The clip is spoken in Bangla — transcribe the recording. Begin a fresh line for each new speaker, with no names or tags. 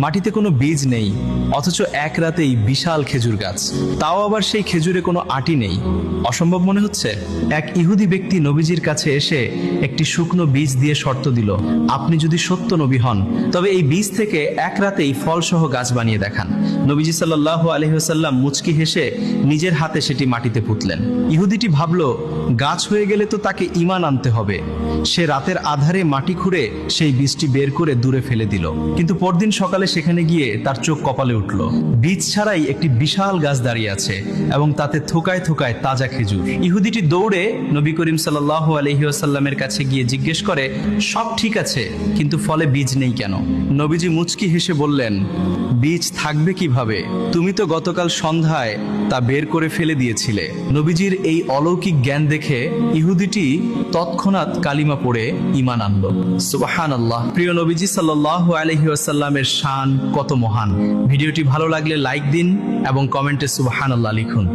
মাটিতে কোনো বীজ নেই, অথচ এক রাতেই বিশাল খেজুর গাছ, তাও আবার সেই খেজুরে কোনো আটি নেই। অসম্ভব মনে হচ্ছে? এক ইহুদি ব্যক্তি নবীজির কাছে এসে একটি শুকনো বীজ দিয়ে শর্ত দিল, আপনি যদি সত্য নবী হন তবে এই বীজ থেকে এক রাতেই ফলসহ গাছ বানিয়ে দেখান। নবীজি সাল্লাল্লাহু আলাইহি ওয়াসাল্লাম মুচকি হেসে নিজের হাতে সেটি মাটিতে পুঁতলেন। ইহুদিটি ভাবল, গাছ হয়ে গেলে তো তাকে ঈমান আনতে হবে। সে রাতের আধারে মাটি খুঁড়ে সেই বীজটি বের করে দূরে ফেলে দিল। কিন্তু পরদিন সকালে সেখানে গিয়ে তার চোখ কপালে উঠল। বীজ ছাড়াই একটি বিশাল গাছ দাঁড়িয়ে আছে এবং তাতে থোকায় থোকায় তাজা খেজুর। ইহুদিটি দৌড়ে নবী করিম সাল্লাল্লাহু আলাইহি ওয়াসাল্লামের কাছে গিয়ে জিজ্ঞেস করে, সব ঠিক আছে, কিন্তু ফলে বীজ নেই কেন? নবীজি মুচকি হেসে বললেন, বীজ থাকবে কিভাবে? তুমি তো গতকাল সন্ধ্যায় তা বের করে ফেলে দিয়েছিলে। নবীজির এই অলৌকিক জ্ঞান দেখে ইহুদিটি তৎক্ষণাৎ কালিমা পড়ে ঈমান আনল। সুবহানাল্লাহ। প্রিয় নবীজি সাল্লাল্লাহু আলাইহি ওয়াসাল্লামের শান কত মহান। ভিডিওটি ভালো লাগলে লাইক দিন এবং কমেন্টে সুবহানাল্লাহ লিখুন।